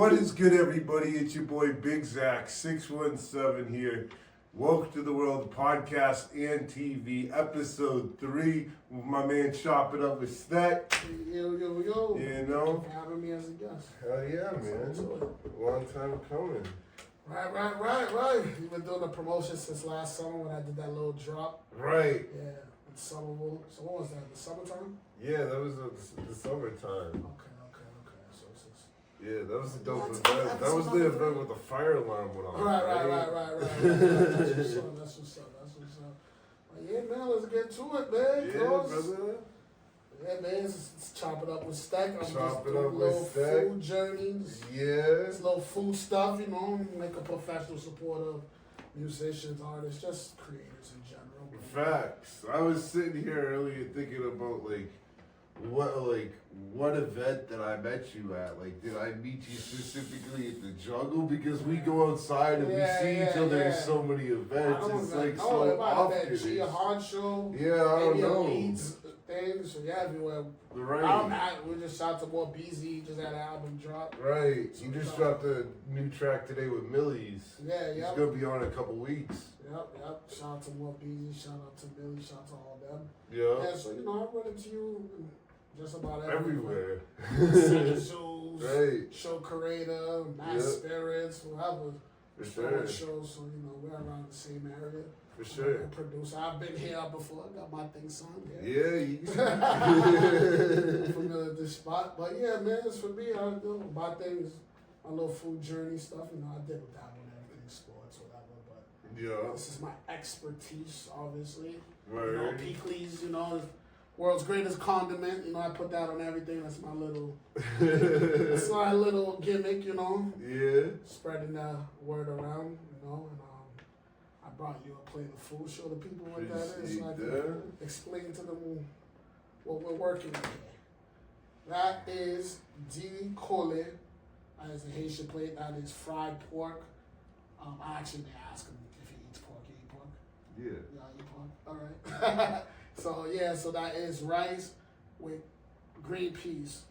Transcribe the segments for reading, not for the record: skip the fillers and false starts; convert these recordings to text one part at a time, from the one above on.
What is good, everybody? It's your boy Big Zach 617 here. Welcome to the World Podcast and TV, episode 3 with my man Chop It Up with Stec. Yo. You know? Thank you for having me as a guest. Hell yeah, man. Long time coming. Right. You've been doing the promotion since last summer when I did that little drop. Right. Yeah, it's summerable. So what was that, the summertime? Yeah, that was the summertime. Okay. So it's just... Yeah, that was the dope event. That was the event with the fire alarm went off. Right. That's what's up. Well, yeah, man, let's get to it, man. Yeah, brother. Yeah, man, let's chop it up with Stec. I'm just Chop it doing up with little Stec. food journeys. Yeah. It's little food stuff, you know, make a professional support of musicians, artists, just creators in general. Facts. I was sitting here earlier thinking about what event that I met you at? Like, did I meet you specifically at the jungle? Because we go outside and we see each other in so many events. It's like so often. Honcho. Yeah, I don't know. Things, so yeah, everywhere. Right. We just shot to more BZ, just had an album drop. Right. You just dropped a new track today with Millie's. Yeah. It's gonna be on in a couple weeks. Yep. Shout out to more BZ, shout out to Millie, shout out to all them. Yeah. So I run into you just about everywhere. Zoos, right. Show Curator, Mass Spirits, whoever. For sure. Shows, so we're around the same area. For sure. Producer. I've been here before. I got my thing sung. Yeah, you familiar with this spot. But yeah, man, it's for me. I do my things, my little food journey stuff. I did with that one, everything, sports, whatever. But this is my expertise, obviously. Right. Peakley's, world's greatest condiment. I put that on everything. That's my little, gimmick. Yeah. Spreading the word around. And I brought you a plate of food. Show the people what that is, so I can explain to them what we're working with here. That is cole. That is a Haitian plate. That is fried pork. I actually may ask him if he eats pork. You eat pork? Yeah. Yeah, I eat pork. All right. So that is rice with green peas.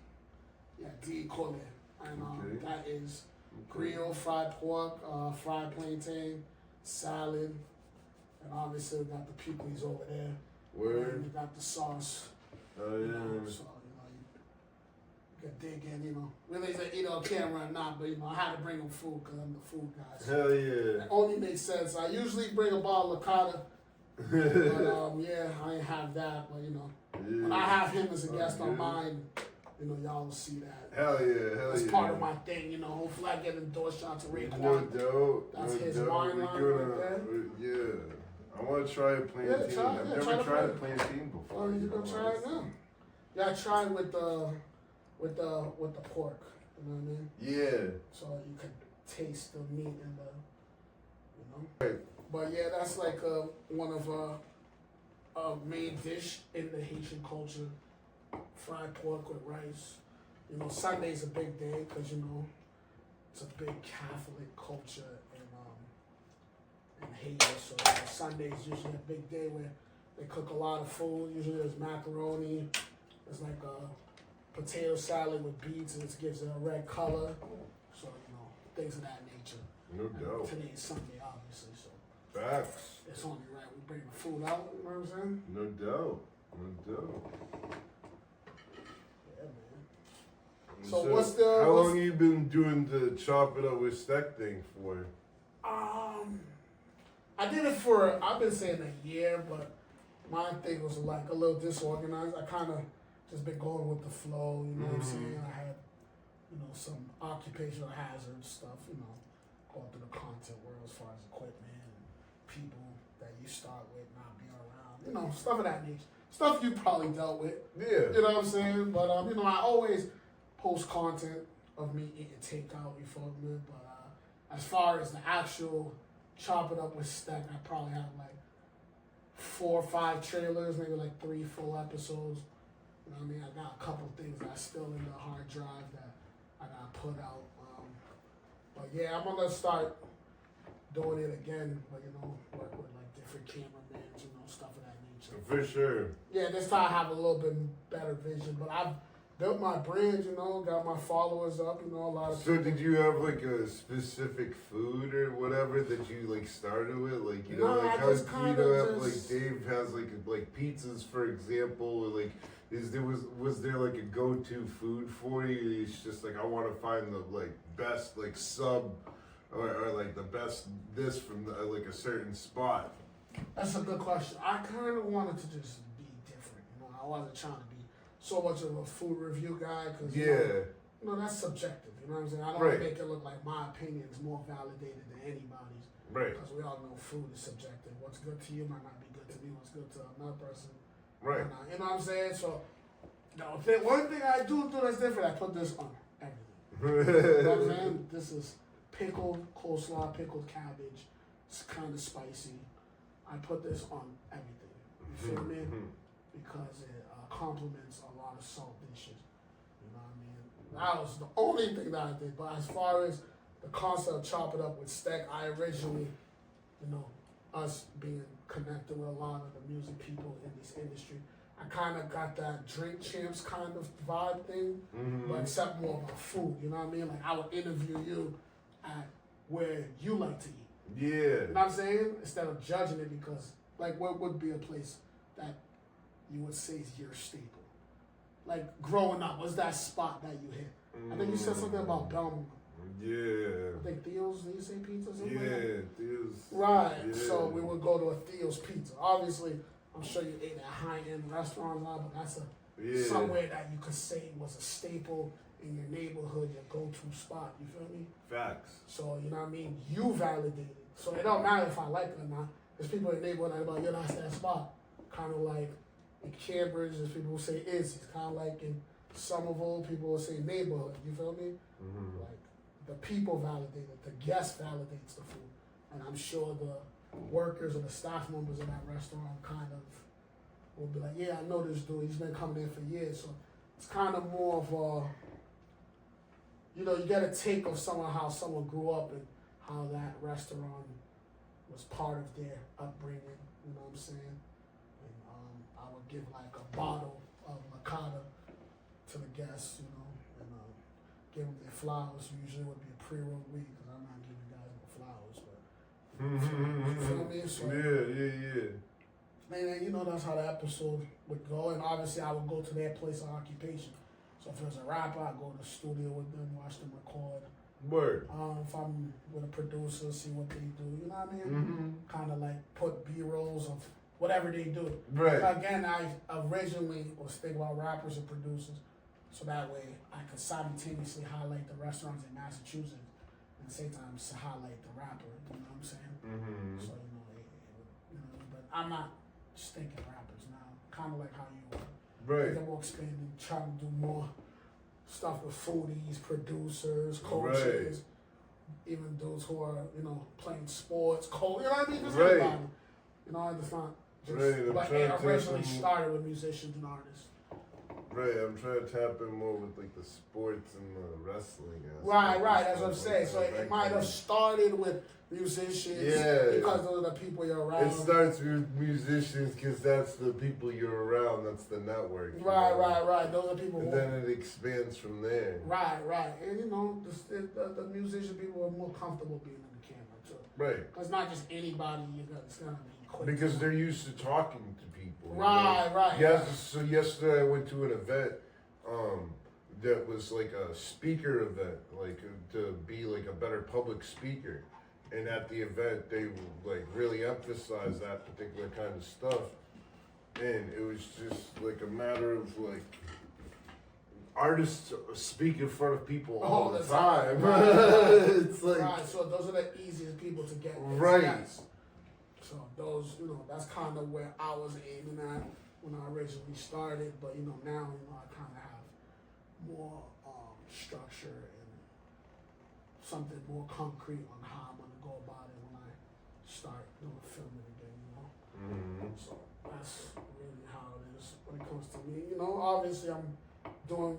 Yeah, cole. And that is grill, fried pork, fried plantain, salad, and obviously we got the Peakley's over there. Word. And we got the sauce. Oh yeah. So you can dig in. Really, it's on camera or not, but I had to bring them food because I'm the food guy. So hell yeah. it only makes sense. I usually bring a bottle of Cotta, but I ain't have that. But when I have him as a guest on mine, y'all will see that. Hell yeah. That's part of my thing, Hopefully I get endorsed shot to Raekwon. No doubt. That's his wine line right there. Yeah. I want to try a plantain. I've never tried a plantain before. Oh, you're going to try it now? Yeah, I tried with the pork. You know what I mean? Yeah. So you can taste the meat and Right. But yeah, that's like one of a main dish in the Haitian culture. Fried pork with rice. Sunday's a big day because it's a big Catholic culture in Haiti. So Sunday's usually a big day where they cook a lot of food. Usually there's macaroni. There's like a potato salad with beets, and it gives it a red color. So things of that nature. No doubt. Today's Sunday, obviously. So facts. it's only right we bring the food out. You know what I'm saying? No doubt. So what's the? How long you been doing the Chop It Up with Stec thing for? I did it I've been saying a year, but my thing was like a little disorganized. I kind of just been going with the flow, what I'm saying? I had, some occupational hazard stuff, going through the content world as far as equipment and people that you start with not being around, stuff of that nature. Stuff you probably dealt with. Yeah. You know what I'm saying? But, I always post content of me eating takeout, you feel me? But as far as the actual Chop It Up with Stec, I probably have like 4 or 5 trailers, maybe like 3 full episodes. You know what I mean? I got a couple things that's still in the hard drive that I got to put out. But yeah, I'm going to start doing it again, but work with like different cameramen, stuff of that nature. For sure. Yeah, this time I have a little bit better vision, but I've built my brand, you know, got my followers up, you know, a lot of So did you have like a specific food or whatever that you like started with? Like, you know, No, like I how just you kinda know have just- like Dave has like pizzas for example, or like was there like a go-to food for you? It's just like I want to find the like best like sub or like the best this from the, like a certain spot. That's a good question. I kind of wanted to just be different, you know. I wasn't trying to be so much of a food review guy because Yeah. you know, that's subjective. You know what I'm saying? I don't Right. want to make it look like my opinion is more validated than anybody's. Right. Because we all know food is subjective. What's good to you might not be good to me. What's good to another person. Right. Might not. You know what I'm saying? So, one thing I do that's different, I put this on everything. You know what I'm saying? This is pickled coleslaw, pickled cabbage. It's kind of spicy. I put this on everything. You feel me? Because it complements a lot of salt dishes. You know what I mean? That was the only thing that I did. But as far as the concept of chop it up with stec, I originally, you know, us being connected with a lot of the music people in this industry, I kind of got that Drink Champs kind of vibe thing, but except more about food. You know what I mean? Like I would interview you at where you like to eat. Yeah. You know what I'm saying? Instead of judging it, because like what would be a place that you would say is your staple? Like growing up, what's that spot that you hit? I think you said something about Belmont. Yeah. I think Theo's, did you say pizza or something? Yeah, Theo's. Right. Yeah. So we would go to a Theo's Pizza. Obviously, I'm sure you ate at high-end restaurants, but that's somewhere that you could say was a staple in your neighborhood, your go-to spot. You feel me? Facts. So, you know what I mean? You validate it. So it don't matter if I like it or not. There's people in the neighborhood that are like, you're not that spot. Kind of like in Cambridge, there's people who say Izzy's. Kind of like in Somerville, people will say neighborhood. You feel me? Like the people validate it. The guest validates the food. And I'm sure the workers or the staff members of that restaurant kind of will be like, yeah, I know this dude. He's been coming in for years. So it's kind of more of a, you know, you get a take of someone, how someone grew up and how that restaurant was part of their upbringing. You know what I'm saying? And I would give like a bottle of Macada to the guests, you know, and give them their flowers. Usually would be a pre-rolled weed because I'm not giving guys no flowers, but you feel me? So, Yeah. and then, you know, that's how the episode would go. And obviously, I would go to their place of occupation. So if it was a rapper, I'd go to the studio with them, watch them record. Word. If I'm with a producer, see what they do. You know what I mean? Kind of like put B-rolls of whatever they do. Right. Again, I originally was thinking about rappers and producers, so that way I could simultaneously highlight the restaurants in Massachusetts and at the same time highlight the rapper. You know what I'm saying? So you know, but I'm not just thinking rappers now. Kind of like how you are. Right. They're more expanding, trying to do more stuff with foodies, producers, coaches, even those who are, you know, playing sports, you know what I mean? Just everybody. You know, it's not just, but it originally started with musicians and artists. Right, I'm trying to tap in more with like the sports and the wrestling. Right, that's what I'm saying. So it might have started with musicians because those are the people you're around. It starts with musicians because that's the people you're around, that's the network. Right. Those are people and then it expands from there. Right. And you know, the musician people are more comfortable being in the camera too. Right. Because not just anybody, it's going to be quick. Because they're used to talking to people. Right. Yes. So yesterday I went to an event that was like a speaker event, like to be like a better public speaker. And at the event, they like really emphasized that particular kind of stuff. And it was just like a matter of like artists speak in front of people all the time. It's like so those are the easiest people to get. Right. Yes. So those, you know, that's kind of where I was aiming at when I originally started. But you know, now I kind of have more structure and something more concrete on how I'm gonna go about it when I start filming again. You know. So that's really how it is when it comes to me. You know, obviously I'm doing,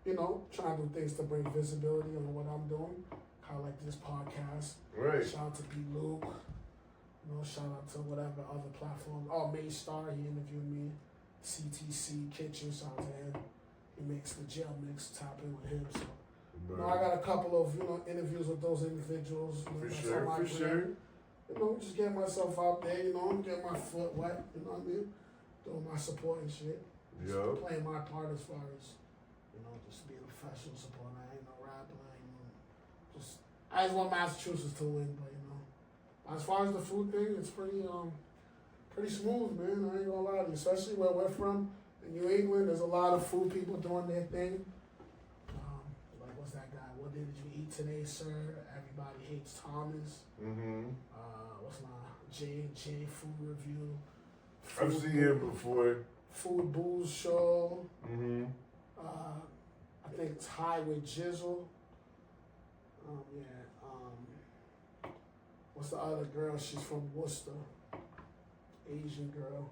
you know, trying to do things to bring visibility on what I'm doing. Kind of like this podcast. Right. Shout out to B. Luke. You know, shout out to whatever other platform. Oh, Maystar, he interviewed me. CTC Kitchen, shout out to him. He makes the jail mix, tap in with him. So Right. you know, I got a couple of interviews with those individuals. You know, For that's sure, on my for brand. sure. You know, just getting myself out there. You know, getting my foot wet. You know what I mean? Doing my support and shit. Just Yo. playing my part as far as just being a professional supporter. I ain't no rapper. I just want Massachusetts to win, but as far as the food thing, it's pretty smooth, man. I ain't gonna lie to you. Especially where we're from in New England, there's a lot of food people doing their thing. Like what's that guy? What did you eat today, sir? Everybody hates Thomas. Mm-hmm. What's my J food review? I've seen him before. Food Booze Show. Mm-hmm. I think it's High with Jizzle. What's the other girl? She's from Worcester. Asian girl.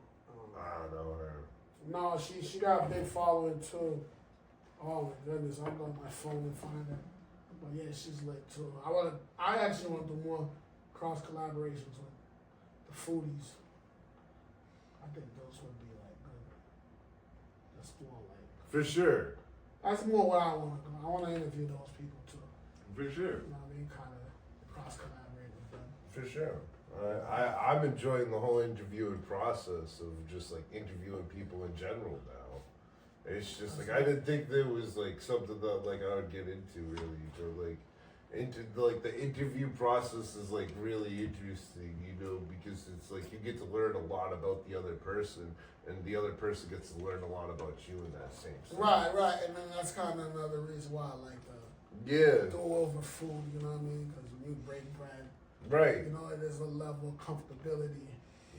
I don't know her. No, she got a big following too. Oh my goodness, I'll go on my phone and find her. But yeah, she's lit too. I actually want to do more cross collaborations with the foodies. I think those would be like good. That's more like. For sure. That's more where I want to go. I want to interview those people too. For sure. You know what I mean? Kind of cross collaborate with them. For sure. I'm enjoying the whole interviewing process of just like interviewing people in general now. It's just like I didn't think there was like something that like I would get into really, or like the interview process is like really interesting, because it's like you get to learn a lot about the other person, and the other person gets to learn a lot about you in that same sense. Right, and then that's kind of another reason why I like Yeah. go over food. You know what I mean? Because when you break bread, Right. there's a level of comfortability.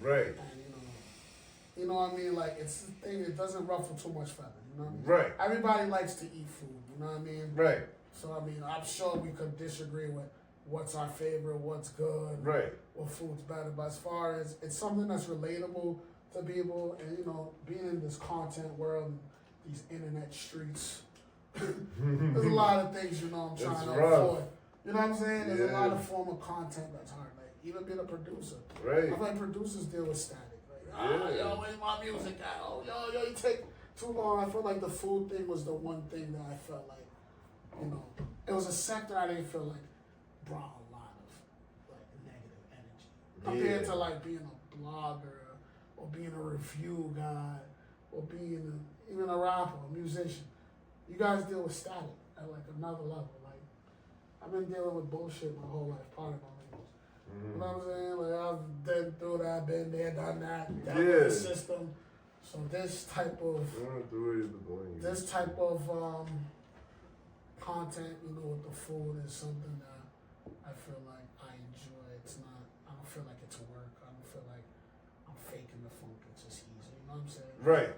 Right. And, you know what I mean? Like, it's the thing, it doesn't ruffle too much feathers, you know what I mean? Right. Everybody likes to eat food, you know what I mean? Right. So, I mean, I'm sure we could disagree with what's our favorite, what's good, Right. what food's better. But as far as it's something that's relatable to people, and, being in this content world, these internet streets, there's a lot of things, I'm trying It's to rough. avoid. You know what I'm saying? There's a Yeah. lot of form of content that's hard. Like, even being a producer. Right. I feel like producers deal with static. Yeah. Yo, where's my music at? Oh, yo, you take too long. I feel like the food thing was the one thing that I felt like, it was a sector I didn't feel like brought a lot of like negative energy compared to like being a blogger or being a review guy or being even a rapper, a musician. You guys deal with static at like another level. Like I've been dealing with bullshit my whole life, part of my labels. You know what I'm saying? Like I've been through that, been there, done that, dealt with the system. So this type of content, with the food is something that I feel like I enjoy. I don't feel like it's work. I don't feel like I'm faking the funk. It's just easy. You know what I'm saying? Right.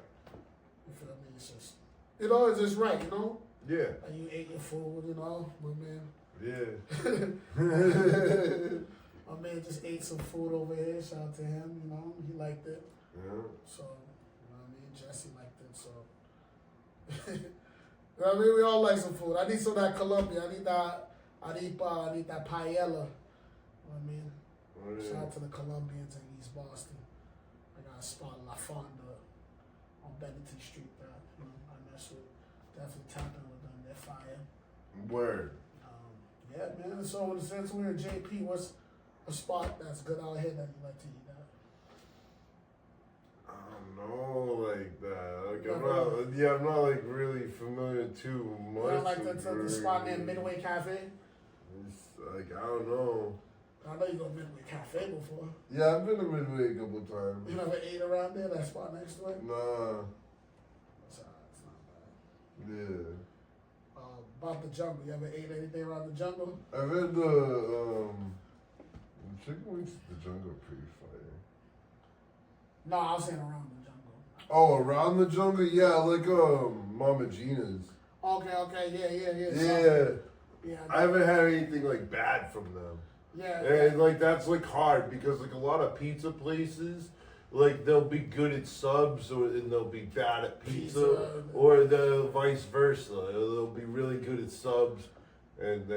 You feel me? It's just, it's just right, Yeah. And you ate your food, my man. Yeah. My man just ate some food over here. Shout out to him, he liked it. Yeah. So, Jesse liked it, so. We all like some food. I need some of that Colombia. I need that paella. Shout out to the Colombians in East Boston. I got a spot in La Fonda on Bennington Street that, I mess with. Definitely tapping with them. They're fire. Word. Yeah, man. So since we're in JP, what's a spot that's good out here that you like to eat at? I don't know, like that. Like I'm not like really familiar too much. You don't like the spot named Midway Cafe? It's like I don't know. I know you go to Midway Cafe before. Yeah, I've been to Midway a couple times. You never ate around there? That spot next to it? Nah. It's not bad. Yeah. About the jungle, you ever ate anything around the jungle? I've had the chicken wings at the jungle pretty fire. No, I was saying around the jungle. Oh, around the jungle? Yeah, like Mama Gina's. Okay, yeah. Yeah. I haven't had anything like bad from them. Yeah. And like that's like hard because like a lot of pizza places, like they'll be good at subs and they'll be bad at pizza, or the vice versa. They'll be really good at subs, and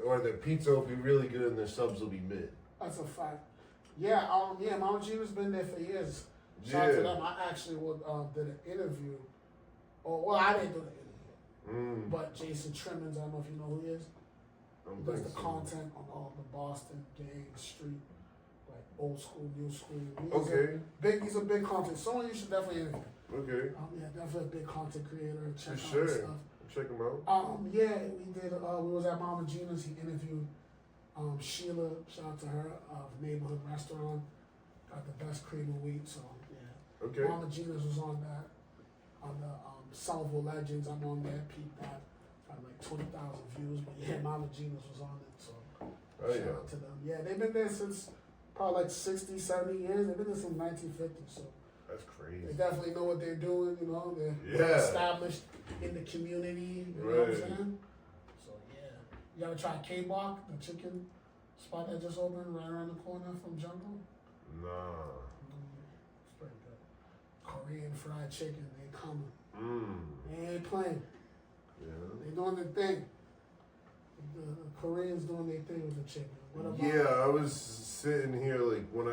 or their pizza will be really good and their subs will be mid. That's a fact. Yeah, Mama Gina's been there for years. Shout out to them. I actually did an interview Oh, well, I didn't do the interview. But Jason Trimmins, I don't know if you know who he is. He does the content on all the Boston, gang, street, like old school, new school. He's a big content. Someone you should definitely interview. Okay. Yeah, definitely a big content creator. Check out sure. his stuff. Check him out. Yeah, we did. We was at Mama Gina's. He interviewed Sheila. Shout out to her of Neighborhood Restaurant. Got the best cream of wheat. So yeah. Okay. Mama Gina's was on that. On the Somerville Legends, I'm on there. Peep that. Got like 20,000 views. But yeah, Mama Gina's was on it. So shout out to them. Yeah, they've been there since probably like 60, 70 years. They've been there since 1950. So. That's crazy. They definitely know what they're doing, you know. They're established in the community, you know what I'm saying? So, yeah. You ever try K-Block, the chicken spot that just opened right around the corner from Jungle? Nah. It's pretty good. Korean fried chicken, they coming. They ain't playing. Yeah. They doing their thing. The Koreans doing their thing with the chicken. What about I was sitting here like when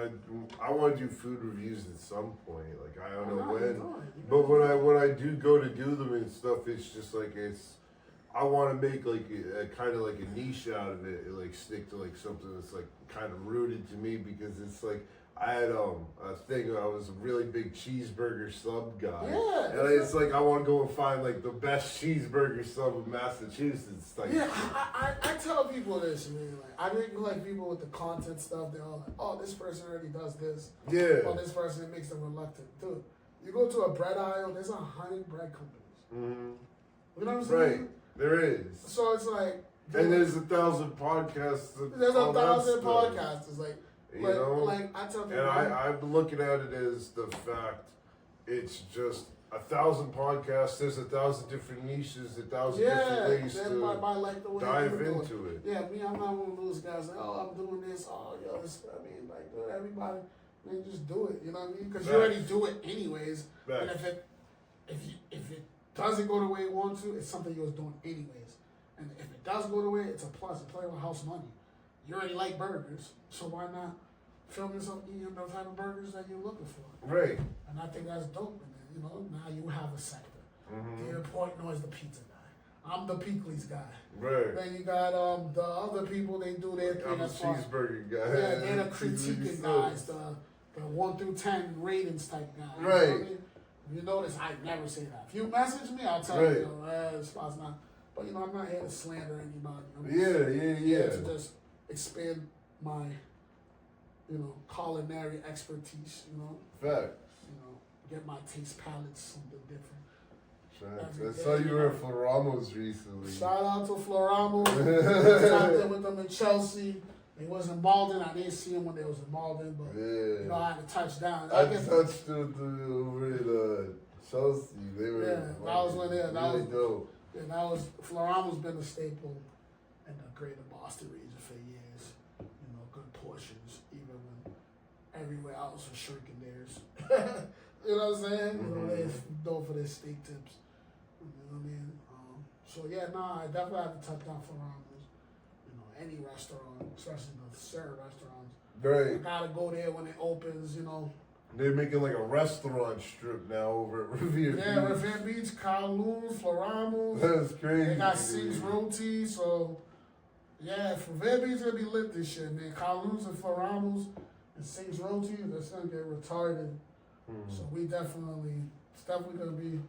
I want to do food reviews at some point. Like I don't know when, but when I do go to do them and stuff, it's just like I want to make like a kind of like a niche out of it, and like stick to like something that's like kind of rooted to me because it's like. I had a thing. I was a really big cheeseburger sub guy, and it's like I want to go and find like the best cheeseburger sub in Massachusetts. Like, yeah, I tell people this, man. Like I think like people with the content stuff, they're all like, "Oh, this person already does this." Yeah. Or this person makes them reluctant. Dude, you go to a bread aisle. There's 100 bread companies. Mm-hmm. You know what I'm saying? Right. There is. So it's like, and there's 1,000 podcasts. There's 1,000 podcasts. It's like. You know, like I tell people, and I'm looking at it as the fact it's just 1,000 podcasts. There's 1,000 different niches, 1,000 different ways to like the way dive into it. Yeah, me, I'm not one of those guys like, oh, I'm doing this. Oh, yo, this. I mean, like, dude, everybody, man, just do it. You know what I mean? Because you already do it anyways. And if it doesn't go the way you want to, it's something you was doing anyways. And if it does go the way, it's a plus. It's playing with house money. You already like burgers, so why not film yourself eating the type of burgers that you're looking for? Right. And I think that's dope. And then, you know, now you have a sector. Mm-hmm. Dear Portnoy is the pizza guy. I'm the Peakley's guy. Right. Then you got the other people. They do their thing. I'm a cheeseburger guy. Yeah, they're the critiquing guys, the 1 through 10 ratings type guys. Right. You know what I mean? You notice I never say that. If you message me, I'll tell you, this spot's not. But you know, I'm not here to slander anybody. I'm here to just expand my, you know, culinary expertise, you know. Facts. You know, get my taste palates something different. Facts. I saw you were at Floramos recently. Shout out to Floramos. I was out there with them in Chelsea. They was in Malden. I didn't see them when they was in Malden, but you know, I had to touch down. I touched them over in Chelsea. They were that was when they really dope. Yeah, that was Floramos been a staple in the greater Boston region for years. You know, good portions, even when everywhere else was shrinking theirs. You know what I'm saying? You know, they're known for their steak tips. You know what I mean? So yeah, I definitely have to touch down Floramos. You know, any restaurant, especially the Sarah restaurants. Right. You gotta go there when it opens, you know. They're making like a restaurant strip now over at Revere Beach. Yeah, Revere Beach, Kowloon, Floramos. That's crazy. They got Sings Roti, so yeah, Revere Beach gonna be lit this year, man. Kowloon's and Floramos and Sings Roti, that's gonna get retarded. So we it's definitely gonna be.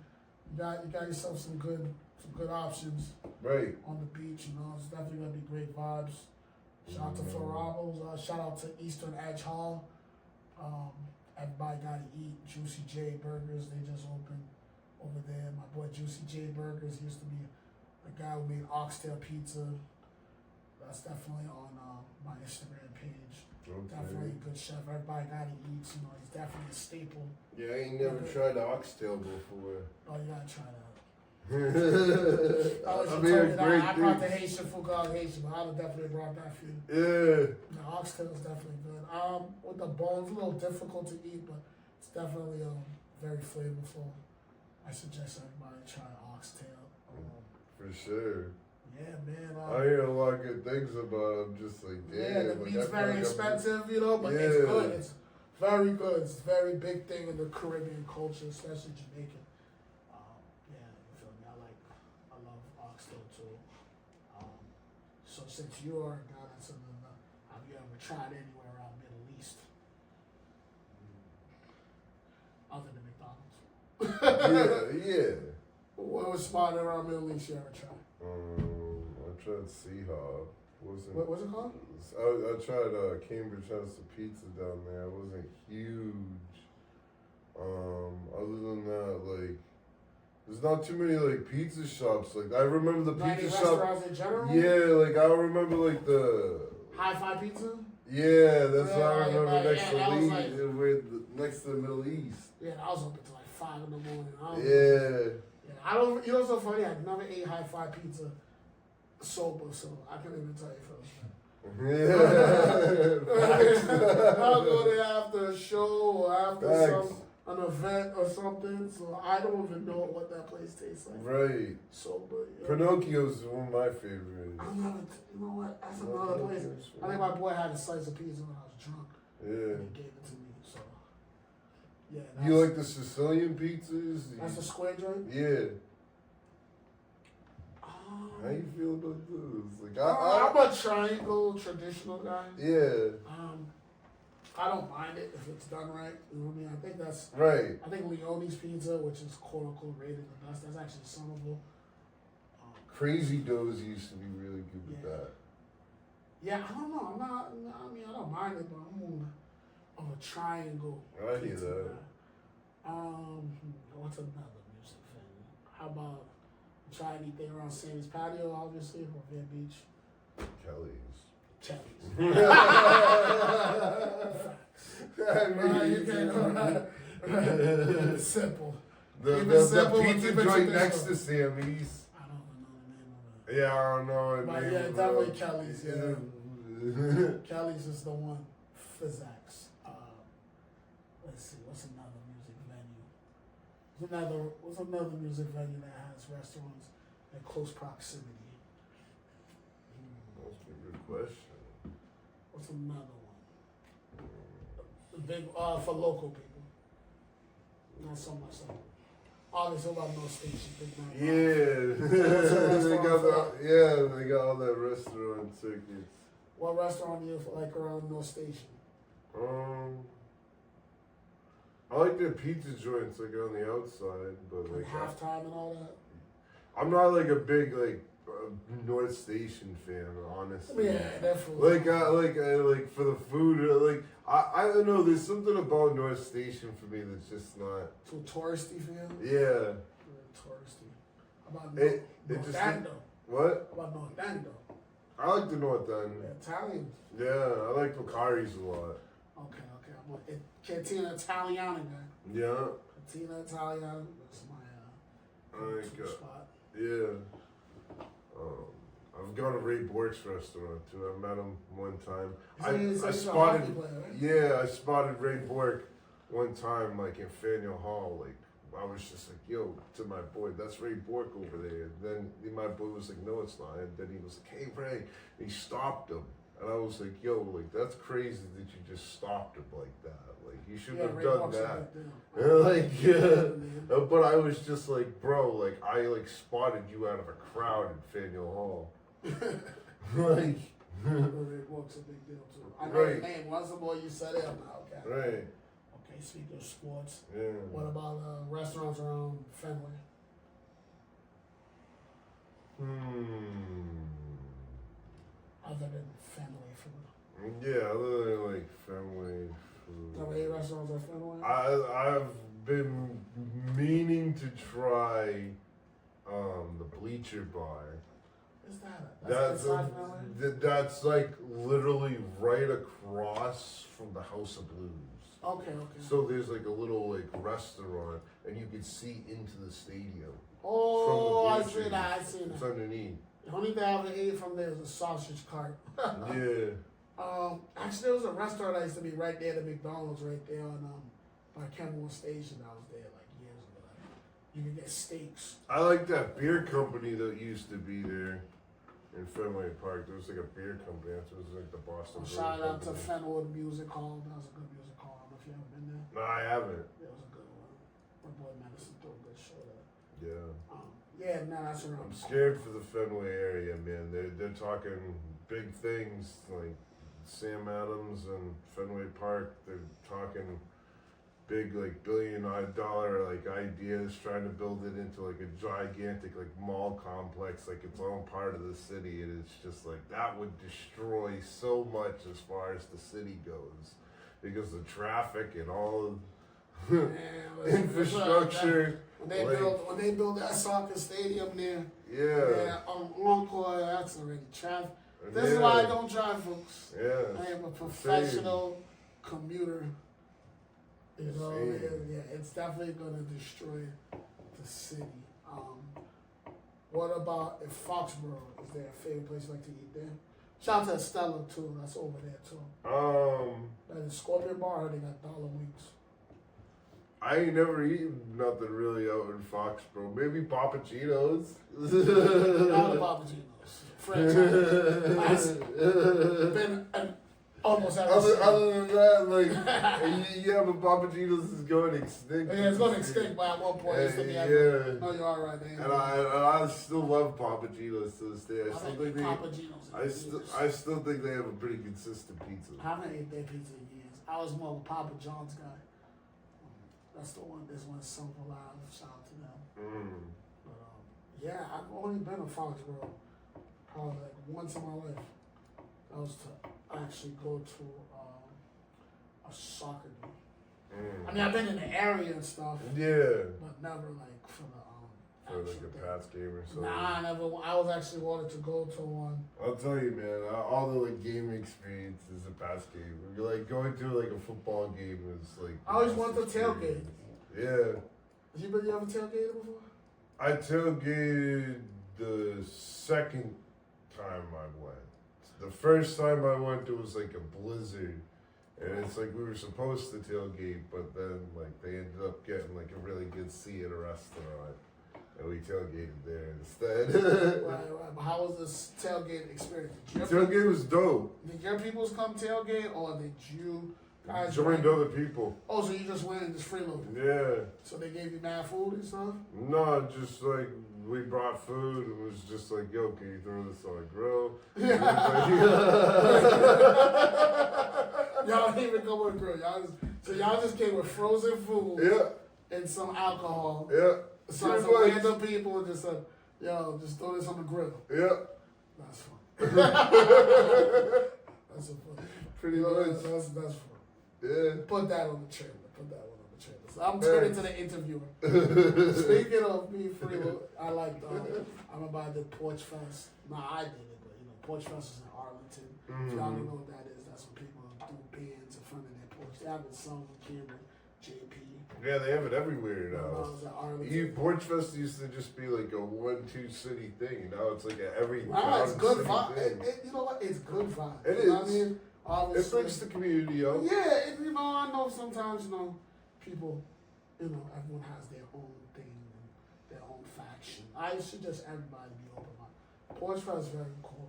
You got yourself some good options. Right. On the beach, you know, it's definitely gonna be great vibes. Shout out to Floramos. Shout out to Eastern Edge Hall. Everybody gotta eat. Juicy J Burgers, they just opened over there. My boy Juicy J Burgers used to be a guy who made oxtail pizza. That's definitely on my Instagram page. Okay. Definitely a good chef. Everybody gotta eat. You know, he's definitely a staple. Yeah, I ain't never tried the oxtail before. Oh, you gotta try that. I brought the Haitian food called Haitian, but I would definitely brought that for you. Yeah. The oxtail is definitely good. With the bones, a little difficult to eat, but it's definitely very flavorful. I suggest everybody try oxtail. For sure. Yeah, man. I hear a lot of good things about it. I'm just like, damn. Yeah, the meat's very expensive, you know, but it's good. It's very good. It's a very big thing in the Caribbean culture, especially Jamaican. Yeah, since you are a guy that's in the, have you ever tried anywhere around Middle East other than McDonald's? Yeah. What was spot around Middle East you ever tried? I tried Seahawk. What's it called? I tried Cambridge House of Pizza down there. It wasn't huge. Other than that, like, there's not too many like pizza shops. Like I remember the Any pizza restaurants shop. in general? Yeah, like I remember like the. Hi-Fi Pizza? Yeah, that's what I Yeah, remember yeah, that was like- next to the Middle East. Yeah, I was open till like 5 in the morning. Yeah. I don't. You know what's so funny? I never ate Hi-Fi Pizza sober, so I can't even tell you for Yeah. I'll go there after a show or after Thanks. an event or something, so I don't even know what that place tastes like. Right. Sober. Yeah. Pinocchio's one of my favorites. I'm not. You know what? That's another place. I think my boy had a slice of pizza when I was drunk. Yeah. And he gave it to me. So. Yeah. You like the Sicilian pizzas? That's the square joint. Yeah. How you feel about those? Like I'm a triangle traditional guy. Yeah. I don't mind it if it's done right. You know what I mean? I think that's Right. I think Leone's Pizza, which is quote unquote rated the best, that's actually Somerville. Crazy Doughs used to be really good with that. Yeah, I don't know. I don't mind it, but I'm more of a triangle. I hear pizza that. guy. What's another music venue? How about try anything around Sandy's Patio, obviously, or Fair Beach? Kelly's. Chelly's. You can't. Simple. The pizza joint next to Sammy's. I don't know the name of it. Yeah, I don't know. But yeah, definitely Kelly's. Yeah. Kelly's is the one. Fizzax. Let's see. What's another music venue? What's another music venue that has restaurants in close proximity? That's a good question. What's another one? The big for local people. Not so much so. Obviously, about no station, big night. They got all that restaurant tickets. What restaurant do you like around North Station? I like their pizza joints like on the outside, but Like halftime and all that? I'm not like a big North Station fan, honestly. Yeah, definitely. Like for the food, I don't know. There's something about North Station for me that's just not. Too touristy feel? Yeah. Touristy. How about North Endo? What? How about North Endo? I like the North End. Italians. Yeah, I like Pocari's a lot. Okay. I'm a Cantina Italiana guy. Yeah. Cantina Italiana. That's my I like go-to spot. Yeah. I've gone to Ray Bork's restaurant too. I met him one time. I spotted. Player, right? Yeah, I spotted Ray Bork one time, like in Faneuil Hall. Like I was just like, "Yo," to my boy, "That's Ray Bork over there." And then my boy was like, "No, it's not." And then he was like, "Hey, Ray," and he stopped him. And I was like, "Yo, like that's crazy that you just stopped him like that. Like you shouldn't have Ray done Bork's that." But I was just like, "Bro, like I like spotted you out of a crowd in Faneuil Hall." Like, Ray Bork's a big deal too. I know Right. the name. Once the boy you said it, I'm like, okay. right? Okay, speaking of sports, Yeah. what about restaurants around Fenway? Other than Fenway food. Yeah, other than like family food. Are there any restaurants at Fenway? I've been meaning to try the Bleacher Bar. What's that? That's inside Fenway? that's like literally right across from the House of Blues. Okay. So there's like a little like restaurant, and you can see into the stadium. Oh, I From the see that. It's underneath. The only thing I ever ate from there is a sausage cart. Yeah. Actually, there was a restaurant that used to be right there, the McDonald's right there on by Kenmore Station. I was there like years ago. You could get steaks. I like that beer company that used to be there in Fenway Park. There was like a beer company. It was like the Boston. Shout Beer out to Company. Fenwood Music Hall. That was a good music hall. I don't know if you ever been there. No, I haven't. It was a good one. My boy Madison threw a good show there. Yeah. Yeah, no, that's around. I'm scared for the Fenway area, man. They're talking big things like Sam Adams and Fenway Park. They're talking big like $billion like ideas, trying to build it into like a gigantic like mall complex, like its own part of the city, and it's just like that would destroy so much as far as the city goes, because the traffic and all infrastructure. When they build that soccer stadium there, Yeah. Encore, that's already traffic. This is why I don't drive, folks. Yeah. I am a professional commuter. You know, it's definitely gonna destroy the city. What about if Foxborough? Is there a favorite place you like to eat there? Shout out to Stella too. That's over there too. That is Scorpion Bar. They got dollar wings. I ain't never eaten nothing really out in Foxborough. Maybe Papagino's. Not the Papagino's. Franchise. Been almost every other than that, like, yeah, but Papagino's is going extinct. Yeah, it's going extinct, but at one point it's to be yeah. No, you are right. And I still love Papagino's to this day. I still think they have a pretty consistent pizza. I haven't ate their pizza in years. I was more of a Papa John's guy. That's the one. This one's Silver Live. Shout out to them. But yeah, I've only been to Foxborough probably like once in my life. That was to actually go to a soccer game. I mean, I've been in the area and stuff. Yeah. But never like for the for like a Pats game or something. Nah, I never. I was actually wanted to go to one. I'll tell you, man. All the like gaming experience is a Pats game. You're like going to like a football game is like. I always wanted to tailgate. Yeah. You ever tailgated before? I tailgated the second time I went. The first time I went, it was like a blizzard. And it's like we were supposed to tailgate, but then like they ended up getting like a really good seat at a restaurant. And we tailgated there instead. Right. But how was this tailgate experience? Tailgate was dope. Did your peoples come tailgate, or did you guys joined other people? Oh, so you just went and just freeloaded? Yeah. So they gave you mad food and stuff? No, just like we brought food and was just like, yo, can you throw this on a grill? Y'all didn't even come with a grill. Y'all just came with frozen food. Yeah. And some alcohol. Yeah. So some random people just said, yo, just throw this on the grill. Yeah. That's fun. That's a fun. Pretty much. That's fun. Yeah. Put that on the trailer. So I'm turning to the interviewer. Speaking of me freeload, I like I'm about the Porch Fest. Nah, I did it, but you know, Porch Fest is in Arlington. If y'all don't know what that is, that's when people do bands in front of their porch. They have it some Cameron, JP. Yeah, they have it everywhere now. Porch Fest used to just be like a 1-2 city thing. Now it's like every it's good vibe. You know what? It's good vibe. It is. Know what I mean? It brings the community up. Yeah, you know, I know sometimes, you know, people, you know, everyone has their own thing and their own faction. I suggest everybody be open-minded. Porch Fest is very cool.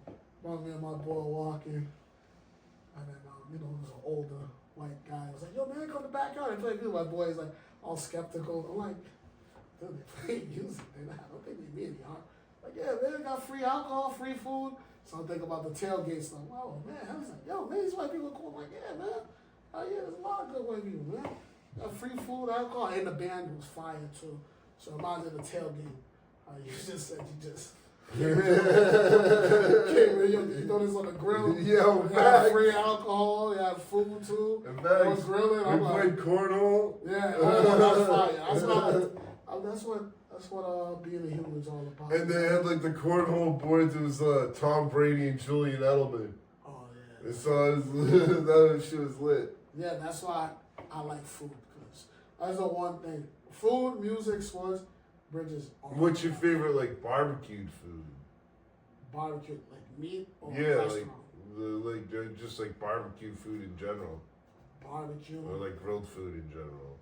Me and my boy walking, and then, you know, there's an older white guy. I was like, yo, man, come to the backyard and play music. My boy is like, all skeptical. I'm like, dude, they play music. I don't think they mean any harm. Like, yeah, man, they got free alcohol, free food. So I'm thinking about the tailgate stuff. Oh, man. I was like, yo, man, these white people are cool. I'm like, yeah, man. Oh, yeah, there's a lot of good white people, man. Got free food, alcohol, and the band was fire, too. So I'm out of the tailgate. You just said you just... you throw this on the grill. Yo, you have free alcohol, you have food, too. And was grilling. We played cornhole. Yeah, that's fire. That's what being a human is all about. And they had like the cornhole boards. It was Tom Brady and Julian Edelman. Oh yeah. And so that shit was lit. Yeah, that's why I like food, because that's the one thing. Food, music, sports, bridges. What's your favorite like barbecued food? Barbecue, like meat or restaurant? Like just like barbecue food in general. Barbecue. Or like grilled food in general.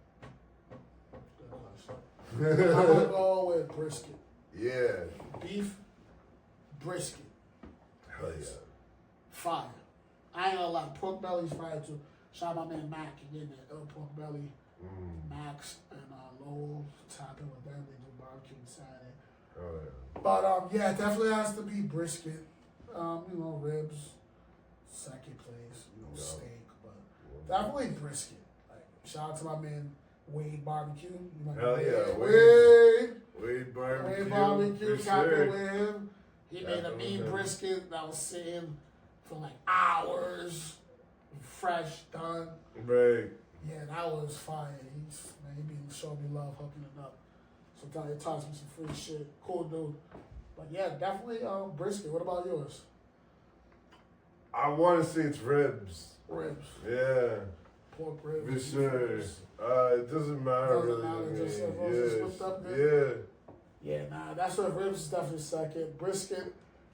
Good question. I'm gonna go with brisket. Yeah. Beef, brisket. Hell yeah. Fire. I ain't gonna lie, pork belly's fire too. Shout out my man Mac, he gave me an pork belly. Max and Lowell topping with them. They do barbecue on Saturday. Oh yeah. But yeah, it definitely has to be brisket. Ribs, second place, Yeah. steak, but definitely brisket. Like, shout out to my man Wade Barbecue. You know, Hell yeah, Wade Barbecue. Wade Barbecue, for tapped sure. in with him. He made a mean brisket that was sitting for like hours, fresh, done. Right. Yeah, that was fire. He be showing me love, hooking it up. Sometimes he talks me some free shit. Cool dude. But yeah, definitely brisket. What about yours? I want to say it's ribs. Ribs. Yeah. Pork ribs. For sure. Ribs. It doesn't matter Doesn't really. matter, to just me. as long as it's whipped up Yeah. good. Yeah, nah, that's what ribs is definitely second. Brisket.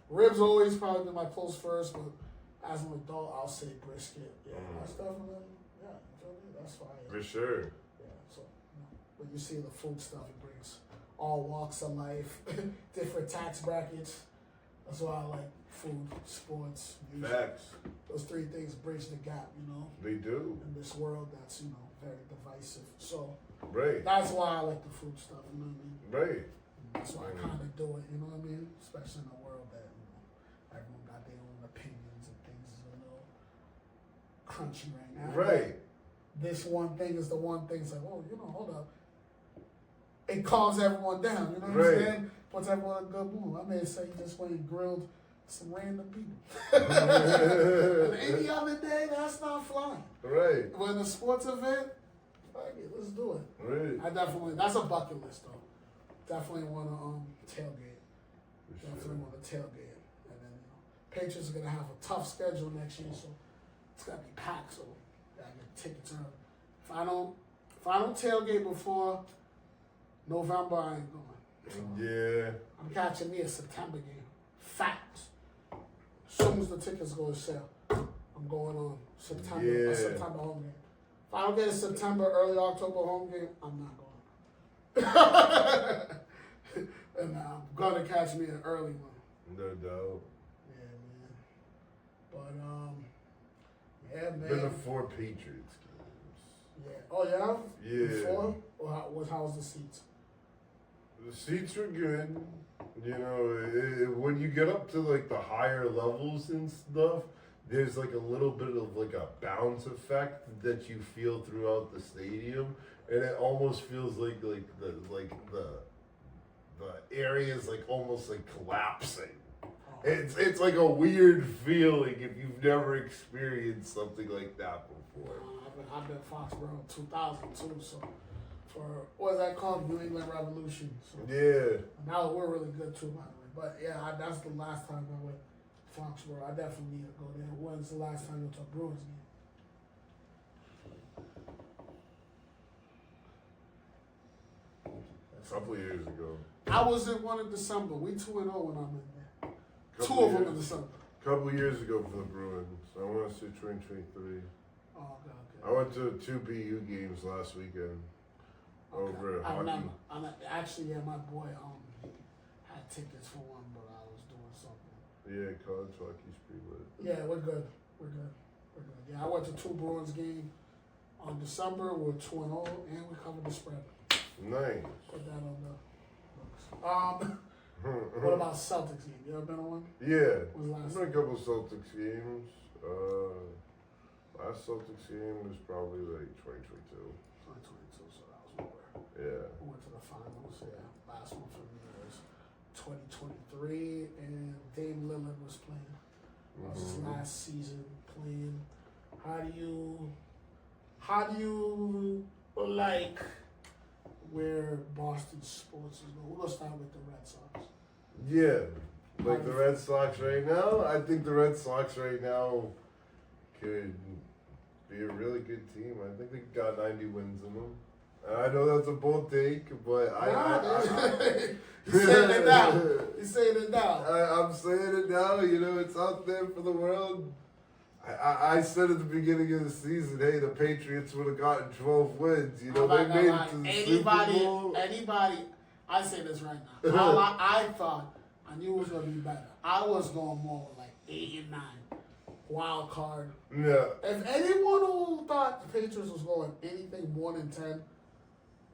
Ribs always probably been my close first, but as an adult, I'll say brisket. Yeah, that's definitely, you feel me? That's fine. For sure. Yeah, so, when you see the food stuff, it brings all walks of life, different tax brackets. That's why I like food, sports, music. Facts. Those three things bridge the gap, They do. in this world that's, very divisive. So, Right. that's why I like the food stuff, you know what I mean? Right. That's why I kind of do it, you know what I mean? Especially in a world that, everyone got their own opinions and things is a little crunchy right now. Right. This one thing is the one thing. It's like, oh, hold up. It calms everyone down, you know what I'm saying? Puts everyone in a good mood. I may say you just went and grilled some random people. And any other day, that's not flying. Right. When a sports event, fuck it, let's do it. Right. That's a bucket list though. Definitely want to tailgate. For Definitely sure. want to tailgate. And then, Patriots are going to have a tough schedule next year, so it's got to be packed, so gotta get tickets early. If I don't tailgate before November, I ain't going. So Yeah. I'm catching me a September game. Facts. As soon as the tickets go on sale, I'm going on September. Yeah. A September home game. If I don't get a September, early October home game, I'm not going. And I'm gonna catch me an early one. No doubt. Yeah, man. But yeah, man. Been to 4 Patriots games. Yeah. Oh yeah. Yeah. Before? Or how was the seats? The seats are good. When you get up to like the higher levels and stuff, there's like a little bit of like a bounce effect that you feel throughout the stadium, and it almost feels like the area is like almost like collapsing. It's like a weird feeling if you've never experienced something like that before. I've been Foxborough 2002, so for what is that called? New England Revolution. So Yeah. now we're really good too, by the way. But yeah, that's the last time I went to Foxborough. I definitely need to go there. When's the last time you went to a Bruins game? A couple of years ago. I was in one in December. We 2-0 when I'm in there. Couple Two of them years. in December. Couple of years ago for the Bruins. I want to say 2023. Oh, okay. I went to 2 BU games last weekend. Over at I hockey. remember. Actually, yeah, my boy had tickets for one, but I was doing something. Yeah, college hockey's pretty lit. Yeah, we're good. Yeah, I went to 2 Bruins games on December. We're 2-0, and we covered the spread. Nice. Put that on the books. What about Celtics game? You ever been on one? Yeah. When was I've the last been a couple of Celtics games. Last Celtics game was probably like 2022. 2022, so that was over. Yeah. We went to the finals. Yeah, last one for me was 2023, and Dame Lillard was playing. That was his last season playing. How do you like where Boston sports is going? We're gonna start with the Red Sox. Yeah. Like the Red Sox right now, I think the Red Sox right now could be a really good team. I think they got 90 wins in them. I know that's a bold take, but He's saying it now. He's saying it now. I'm saying it now. It's out there for the world. I said at the beginning of the season, hey, the Patriots would have gotten 12 wins. They made it to the Super Bowl. Anybody, I say this right now. I thought, I knew it was going to be better. I was going more like 8 and 9. Wild card. Yeah. If anyone who thought the Patriots was going anything more than 10,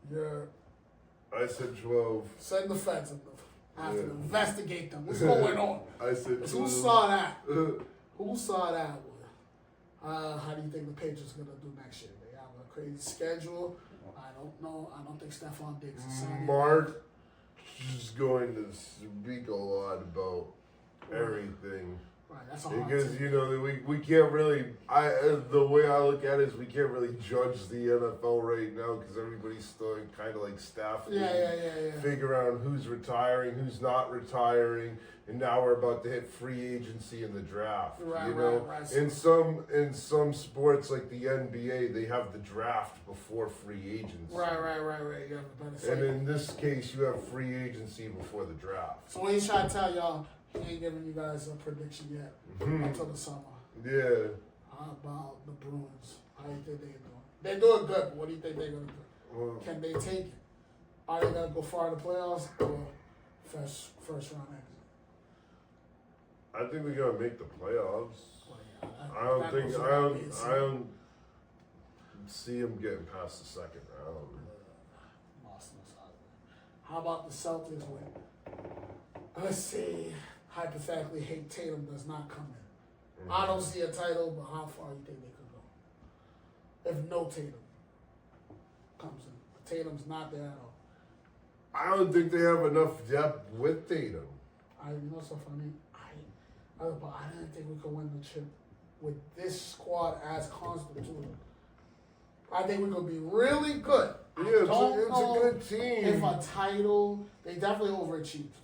you're... I said 12. Send the feds in I have to investigate them. What's going on? I said, who saw that? Who saw that one? How do you think the Patriots are gonna do next year? They have a crazy schedule. I don't know. I don't think Stephon Diggs is signing. Mark is going to speak a lot about everything. Right, that's a hard because take. you know we can't really. The way I look at it is we can't really judge the NFL right now because everybody's still kind of like staffing. Yeah. Figure out who's retiring, who's not retiring, and now we're about to hit free agency in the draft. Right, you know, right. in some sports like the NBA, they have the draft before free agency. Right. You have a better say. And in this case, you have free agency before the draft. So what he's trying to tell y'all, he ain't giving you guys a prediction yet until the summer. Yeah. How about the Bruins? How do you think they're doing? They're doing good, but what do you think they're going to do? Well, Can they take it? Are they going to go far in the playoffs or first round exit? I think we're gonna make the playoffs. Well, yeah, I don't see them getting past the second round. How about the Celtics win? Let's see. Hypothetically, Hate Tatum does not come in. I don't see a title, but how far you think they could go? If no Tatum comes in. Tatum's not there at all. I don't think they have enough depth with Tatum. You know so funny? I didn't think we could win the chip with this squad as constituted. I think we could be really good. Yeah, it's a good team. If a title, they definitely overachieved.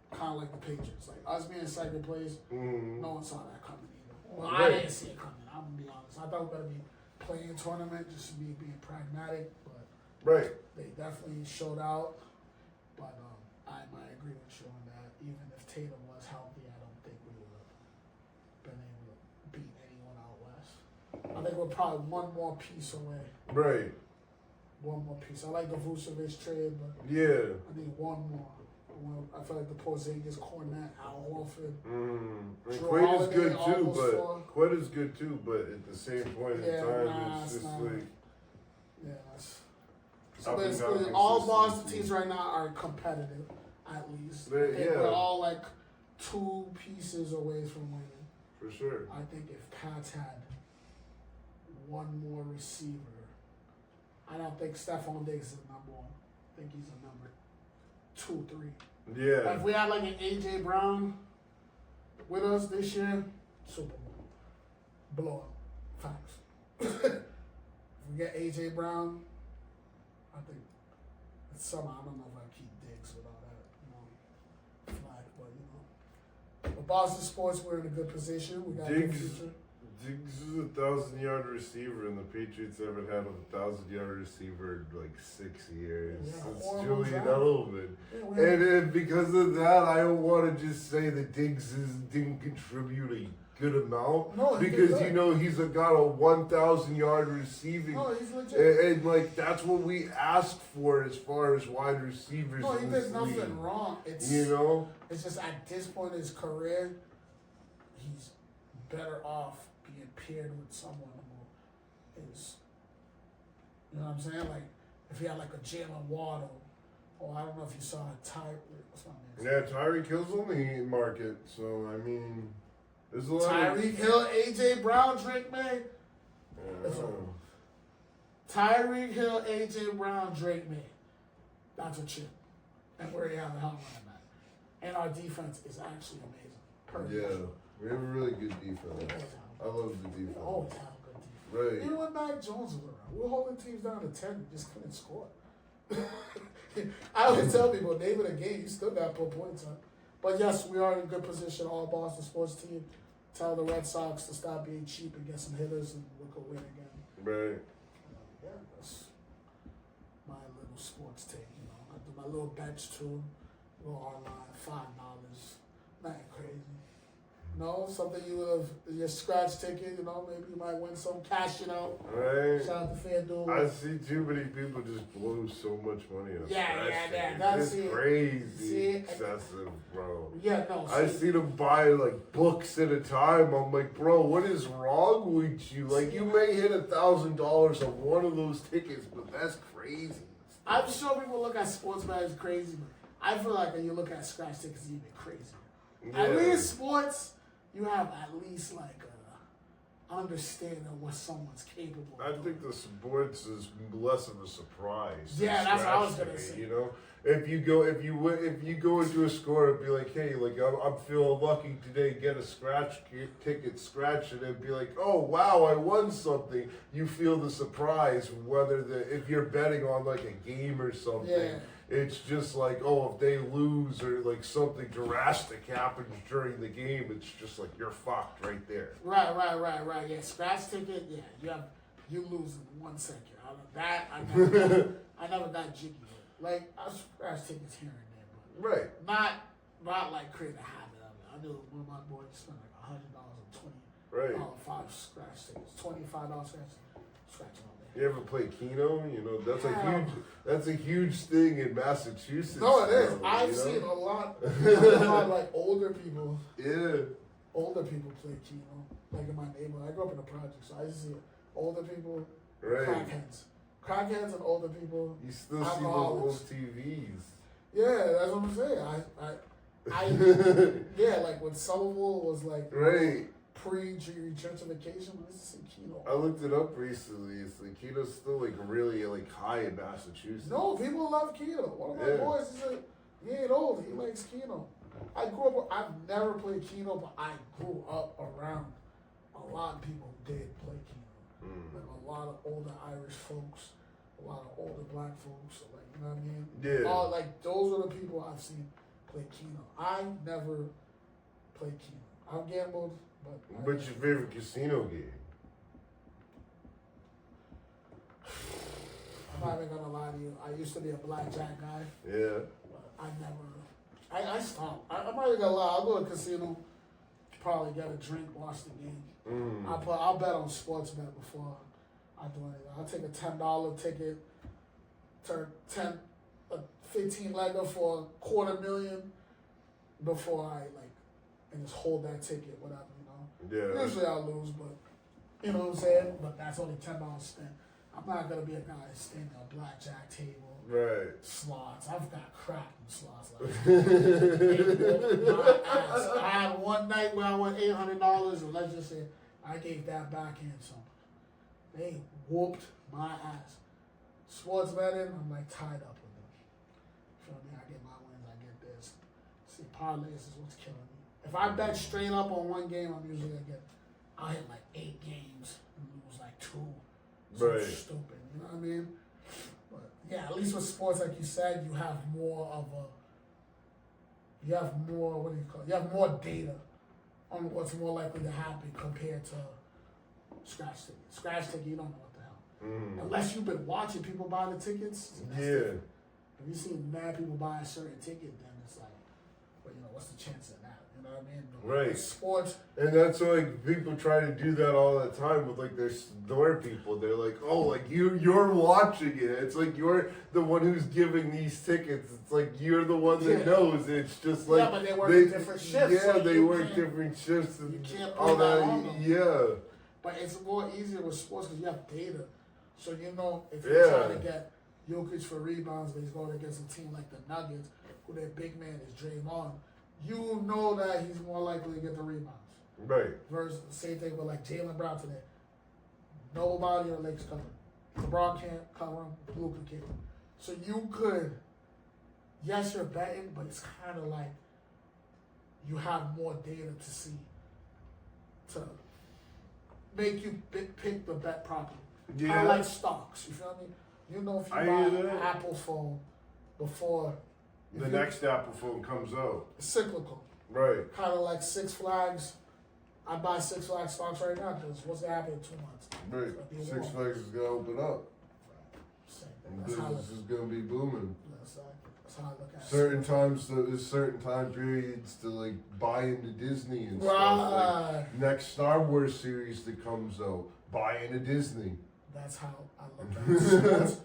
Kind of like the Patriots. Like us being second place, no one saw that coming either. Well, I didn't see it coming. I'm going to be honest. I thought we were going to be playing a tournament just to be being pragmatic, but they definitely showed out. But I might agree with you on that. Even if Tatum was healthy, I don't think we would have been able to beat anyone out west. I think we're probably one more piece away. Right. One more piece. I like the Vucevic trade, but yeah, I need one more. I feel like the Porzingis, Cornette, Al Horford. Quaid is good too, but at the same point in time, it's just like. Yeah, so basically, all Boston teams right now are competitive, at least. We're all like 2 pieces away from winning. For sure. I think if Pats had one more receiver, I don't think Stephon Diggs is number 1. I think he's a number 2, 3. Yeah. If we had like an AJ Brown with us this year, Super Bowl. Blow up. Facts. If we get AJ Brown, I think somehow, I don't know if I keep Diggs with all that, flag, but But Boston sports, we're in a good position. We got a good future. Diggs is a 1,000-yard receiver, and the Patriots haven't had a 1,000-yard receiver in like 6 years. It's Julian Edelman. And because of that, I don't want to just say that Diggs didn't contribute a good amount. No, because, he's got a 1,000-yard receiving. No, he's legit. And like, that's what we asked for as far as wide receivers. No, he did nothing wrong. It's just at this point in his career, he's better off being paired with someone who is, you know what I'm saying? Like, if he had like a Jalen Waddle, or I don't know if you saw what's my name? Yeah, Tyreek Hill's on the market, so I mean, there's a lot Tyreek Hill, AJ Brown, Drake May. Tyreek Hill, AJ Brown, Drake May. That's a chip. And we're the hell running that. And our defense is actually amazing. We have a really good defense. I love the defense. We always have a good defense. Right. Even when Mac Jones was around, we were holding teams down to 10 and just couldn't score. I always tell people, name of the game, you still got to put points on. But yes, we are in a good position. All Boston sports team. Tell the Red Sox to stop being cheap and get some hitters, and we could win again. Right. Yeah, that's my little sports take. I do my little bets too. Go online, $5. Nothing crazy. Something you would have, your scratch ticket, maybe you might win some, cash it out. Right. Shout out to FanDuel. I see too many people just blow so much money on scratch tickets. That's it's crazy excessive, bro. Yeah, no. I see them buy like books at a time. I'm like, bro, what is wrong with you? Like, you may hit $1,000 on one of those tickets, but that's crazy. I'm sure people look at sports betting as crazy, but I feel like when you look at scratch tickets, it's even crazier. Yeah. At least sports, you have at least like a understanding of what someone's capable of. I think the sports is less of a surprise. Yeah, that's what I was scratch gonna ticket, say. You know, if you go into a store and be like, hey, like I'm feeling lucky today, get a scratch ticket, scratch it, and be like, oh wow, I won something. You feel the surprise, if you're betting on like a game or something. Yeah. It's just like, oh, if they lose or like something drastic happens during the game, it's just like you're fucked right there. Right. Yeah, scratch ticket. Yeah, you lose in 1 second. I never got jiggy with. Like I scratch tickets here and there, Right. but not like create a habit of it. I knew one of my boys spent like $100 on Right. 5 scratch tickets, $25 scratching all day. You ever play Keno? You know, Yeah. that's a huge thing in Massachusetts. No, it is. now, I've you know? seen a lot like older people. Yeah. Older people play Keno, like in my neighborhood. I grew up in the project, so I used to see older people, Right. crackheads, and older people. You still see those Alcoholics. old TVs. Yeah, that's what I'm saying. I yeah, like when Somerville was like Right. pre-gentrification, we used to see Keno. I looked it up recently. It's like Keno's still like really like high in Massachusetts. No, people love Keno. One of my Yeah. boys is he ain't old. He likes Keno. I grew up. I've never played Keno, but I grew up around a lot of people who did play Keno. Like a lot of older Irish folks, a lot of older black folks. Like you know what I mean? Yeah. All like those are the people I've seen play Keno. I never played Keno. I've gambled, but. What's your favorite casino game? I'm not even gonna lie to you. I used to be a blackjack guy, Yeah. but I never. I stopped. I'm not even gonna lie. I'll go to a casino, probably get a drink, watch the game. I'll bet on sports bet before I do anything. I'll take a $10 ticket, turn 15 legger for $250,000 before I and just hold that ticket, whatever, you know. Yeah. Usually I'll lose, but you know what I'm saying? But that's only $10 spent. I'm not gonna be a guy standing at a blackjack table. Right. Slots. I've got crap in slots. My ass. I had one night where I won $800, and let's just say I gave that back in some. They whooped my ass. Sports betting, I'm like tied up with them. Feel me? I get my wins, I get this. See, parlays is what's killing me. If I bet straight up on one game, I'm usually gonna I'll hit like 8 games and lose like 2. Right. Stupid, you know what I mean? But yeah, at least with sports, like you said, you have more what do you call it? You have more data on what's more likely to happen compared to scratch ticket. Scratch ticket, you don't know what the hell. Unless you've been watching people buy the tickets. Yeah. Different. If you see mad people buy a certain ticket, then it's like, well, you know, what's the chance of that? You know what I mean? But Right. with sports. And that's why like, people try to do that all the time with like their store people. They're like, oh, like you're watching it. It's like you're the one who's giving these tickets. It's like you're the one that knows. It's just like but they work different shifts. Yeah, so they you work can't- different shifts and you can't all put that that. on them. Yeah. But it's more easier with sports because you have data. So you know if you're trying to get Jokic for rebounds, but he's going against a team like the Nuggets, who their big man is Draymond, you know that he's more likely to get the rebounds. Right. Versus the same thing with like Jaylen Brown today. Nobody on the Lakers cover him. LeBron can't cover him. Luka can't. So you could, yes, you're betting, but it's kind of like you have more data to see to make you pick the bet properly. Yeah. Kind of like stocks. You feel me? You know if you I buy hear an that. Apple phone before The next Apple phone comes out. cyclical. Right. Kind of like Six Flags. I buy Six Flags stocks right now because what's gonna happen in 2 months? Right. It's gonna be a Six war. Flags is gonna open up. Same thing. And That's how, business is gonna be booming. that's how I look at it. Certain times, there's certain time periods to like buy into Disney and stuff. Right. Like, next Star Wars series that comes out, buy into Disney. That's how I look at it. Sports,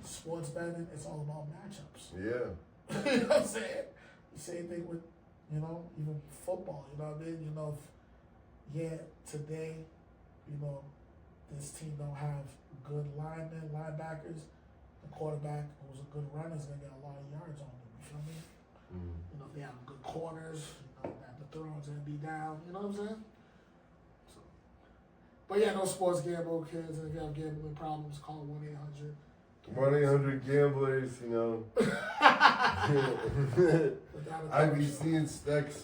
sports betting, it's all about matchups. Yeah. You know what I'm saying? The same thing with, you know, even football. You know what I mean? You know, today, you know, this team don't have good linebackers. The quarterback, who's a good runner, is gonna get a lot of yards on them. You feel me? You know, if they have good corners, you know, that the throws gonna be down. You know what I'm saying? So, but yeah, no sports gamble, kids. And if you have gambling problems, call 1-800. 1-800-GAMBLERS, you know. I be seeing Steck's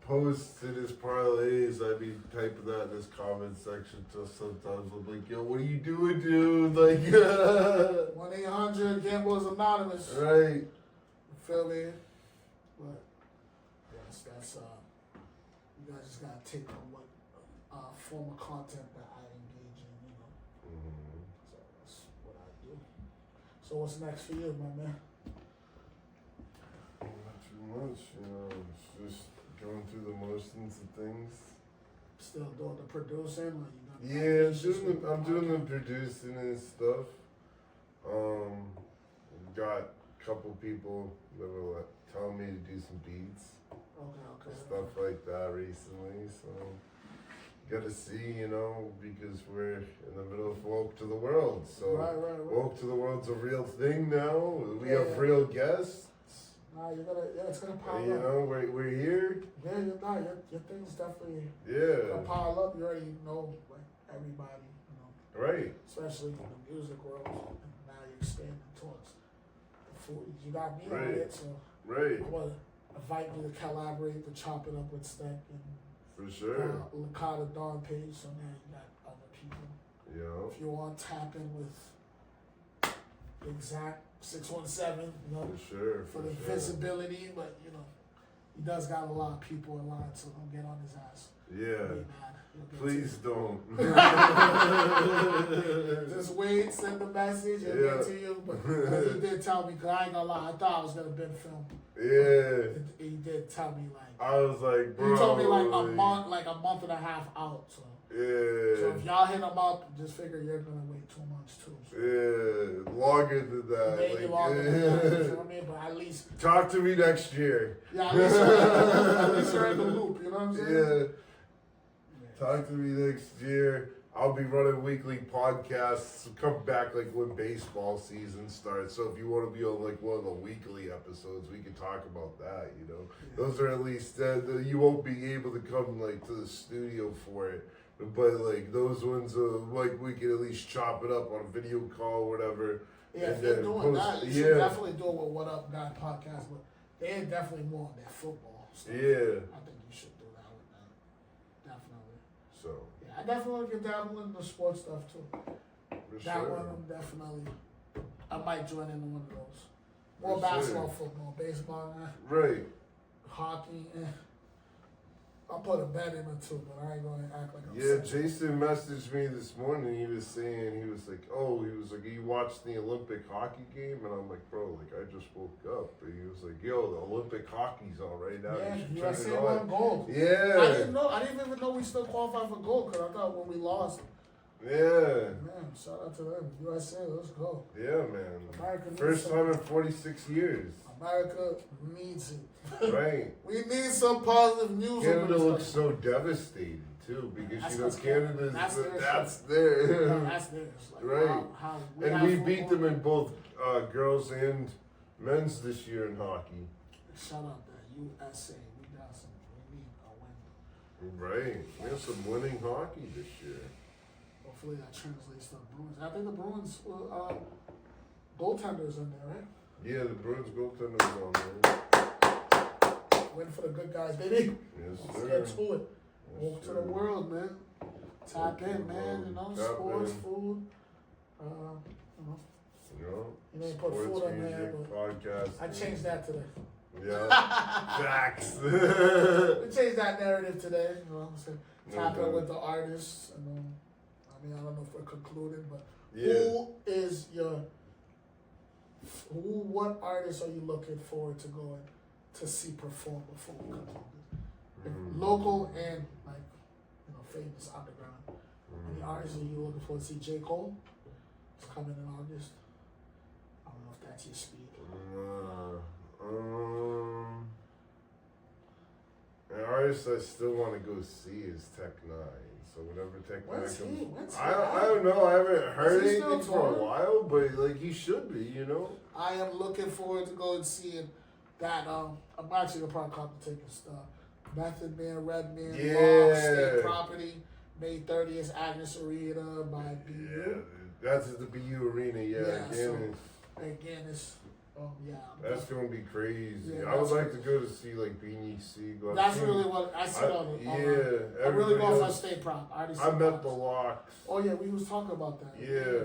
posts in his parlays. I be typing that in his comment section till sometimes I'm like, yo, what are you doing, dude? Like, 1-800-Gamblers Anonymous. right. You feel me? But yes, that's you guys just gotta take on what form of content that I engage in, you know. So that's what I do. So what's next for you, my man? Not too much, you know. It's just going through the motions of things. Still doing the producing, like you know. Yeah, I'm doing the producing and stuff. Got a couple people that were telling me to do some beats. Okay. Stuff like that recently, so gotta see, you know, because we're in the middle of Woke to the World. So right. Woke to the World's a real thing now. We have real guests. Nah, it's gonna pile up. You know, we're here. Yeah, your thing's definitely gonna Yeah. pile up. You already know, like, everybody, you know. Right. Especially in the music world. And now you're expanding towards the food. You got me on Right. it, so Right. I want to invite you to collaborate, to chop it up with Stec and For sure. Lakata Dawn page. So now you got other people. Yeah. If you want to tap in with Exact 617, you know, For sure. for the visibility, but you know, he does got a lot of people in line, so don't get on his ass. Yeah. Be mad. Please don't. Just wait, send the message, and get to you. But he did tell me, because I ain't gonna lie, I thought I was gonna been filmed. Yeah. He did tell me, like, I was like, bro. he told me like a month and a half out. So, Yeah. so if y'all hit him up, just figure you're gonna wait 2 months too. So. Yeah. Longer than that. Maybe Like, longer than that, you know what I mean? But at least. Talk to me next year. Yeah, at least you're in the loop, you know what I'm saying? Yeah. Talk to me next year. I'll be running weekly podcasts. Come back like when baseball season starts. So if you want to be on like one of the weekly episodes, we can talk about that. You know, those are at least you won't be able to come like to the studio for it, but like those ones, like we can at least chop it up on a video call or whatever. Yeah, if you're doing that, you should definitely do it with What Up Guy podcast. But they're definitely more on their football stuff. Yeah, I think you should do that with them. Definitely. So yeah, I definitely want to get dabble in the sports stuff too. for That sure. one, I'm definitely. I might join in one of those. More basketball, football, baseball, Right. hockey. I'll put a bet in it too, but I ain't gonna act like I'm Yeah, sick. Jason messaged me this morning. He was saying, he was like, you watched the Olympic hockey game? And I'm like, bro, like, I just woke up. And he was like, yo, the Olympic hockey's on right now. Yeah, You should USA turn it won on. gold. Yeah. I didn't know. I didn't even know we still qualified for gold because I thought when we lost. Yeah. Man, shout out to them. USA, let's go. Yeah, man. America First time in 46 years. America needs it. Right. We need some positive news. Canada looks so devastated, too, because, Canada's, that's there. No, that's theirs. Like, Right. How And we beat them in both girls and men's this year in hockey. Shout out that USA. We got some. We need a win. Right. We have some winning hockey this year. Hopefully that translates to the Bruins. I think the Bruins goaltenders in there, right? Yeah, the Bruins goaltender was on there. Win for the good guys, baby. Yes, Let's sir. get to it. Yes, Welcome to sir. the world, man. Tap Welcome in, to the man. You world. know, Tap sports, in. food. You know, You ain't put sports, food on there, music, but podcast. I changed that today. Yeah. Facts. We changed that narrative today. You know, so tap in with the artists. And I mean, I don't know if we're concluding, but who is what artist are you looking forward to going to see perform before we conclude? Local and like, famous underground. Any artists are you looking forward to see? J. Cole? It's coming in August. I don't know if that's your speed. An artist I still want to go see is Tech Nine. So whenever Tech Nine When's comes, he? When's he? I don't know. I haven't heard Is he still anything for a touring? while, but like he should be, you know. I am looking forward to going and seeing That I'm actually gonna probably cop the tickets. Method Man, Redman, Yeah. Rock, State Property, May 30th, Agnes Arena by BU. Yeah, that's at the BU Arena. Yeah, Again, it's yeah. That's gonna be crazy. Yeah, I would like to go to see like Beanie Siegel. That's really what I see on the. Yeah, I'm really going for a else- State Prop. I met the Locks. Oh yeah, we was talking about that. Yeah.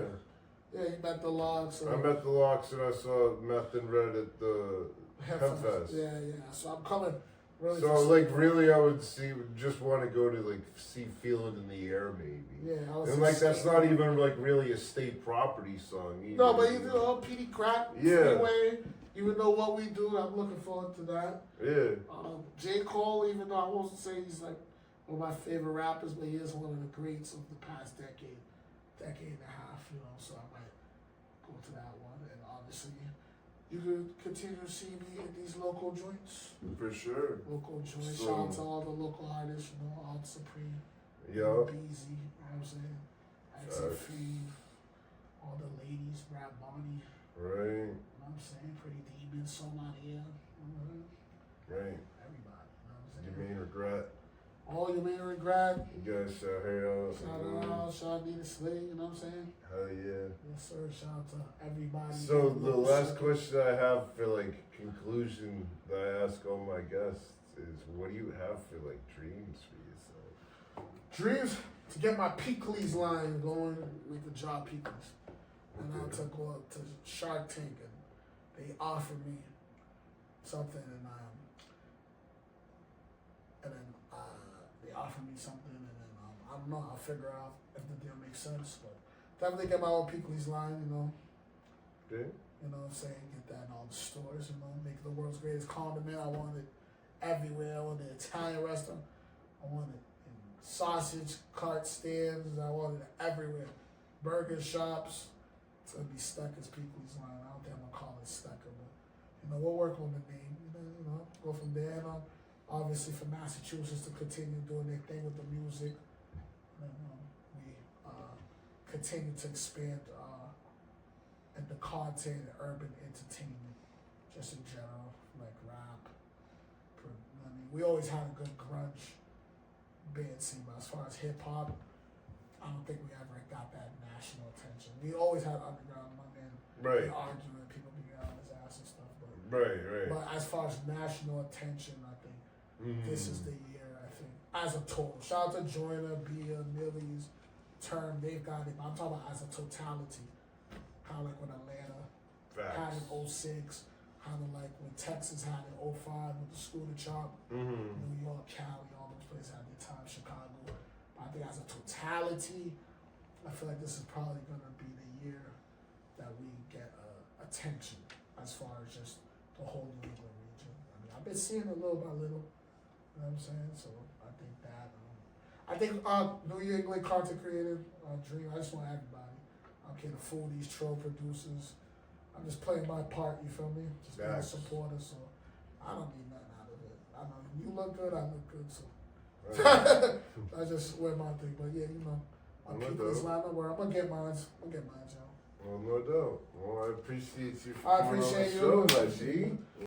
Yeah, you met the Locks. I met the Locks and I saw Meth and Red at the Hempfest. Yeah. So I'm coming. Really So like really, I would just want to go to like see Feel It in the Air maybe. Yeah, I was and like that's not even like really a state property song either. No, but you know, PD Crack, Freeway, even though what we do, I'm looking forward to that. Yeah. J. Cole, even though I won't say he's like one of my favorite rappers, but he is one of the greats of the past decade and a half, you know, so I might go to that one. And obviously, you can continue to see me in these local joints. For sure. Local joints. So, Shout out to all the local artists, you know, Alt Supreme, Yup. Beezy, you know what I'm saying? XFE, all the ladies, Brad Bonnie. Right. You know what I'm saying? Pretty Demon, Somalia. Right. Everybody, you know what I'm You saying? mean regret? All you may regret. You guys shout out. Shout out, shout out Nina Sling, you know what I'm saying? Hell yeah. Yes, sir. Shout out to everybody. So the last question I have for like conclusion that I ask all my guests is, what do you have for like dreams for yourself? Dreams to get my Peakleys line going, make a job Peakleys. And I to go up to Shark Tank and they offer me something and then they offer me something and then I don't know, I'll figure out if the deal makes sense, but definitely get my own Peakleys line, you know. Okay. You know what I'm saying? Get that in all the stores, you know, make the world's greatest condiment. I want it everywhere. I want the Italian restaurant. I want it in sausage cart stands. I want it everywhere. Burger shops. It's gonna be Stecker's Peakleys line. I don't think I'm gonna call it Stecker, but you know, we'll work on the name. You know, go from there. And obviously for Massachusetts to continue doing their thing with the music. And we continue to expand and the content and urban entertainment, just in general, like rap. I mean, we always had a good grunge band scene, but as far as hip hop, I don't think we ever got that national attention. We always had underground, my man, arguing, people being on his ass and stuff. But But as far as national attention, I think this is the year. I think as a total. Shout out to Joyner, Bia, Millie's, Term. They've got it. But I'm talking about as a totality. Kind of like when Atlanta had it in 06, kind of like when Texas had it in 05 with the School to Chop, New York, Cali, all those places had their time, Chicago. But I think as a totality, I feel like this is probably going to be the year that we get attention as far as just the whole New England region. I mean, I've been seeing it little by little, you know what I'm saying? So I think that, I think New England content creative dream, I just want everybody. Okay, the foodies, troll producers. I'm just playing my part, you feel me? Just being a supporter, so I don't need nothing out of it. I know you look good, I look good, so I just wear my thing. But yeah, you know, I'm keeping this line up where I'm gonna get mine, y'all. Well, no doubt. Well, I appreciate you for I coming on appreciate the show, you. my G.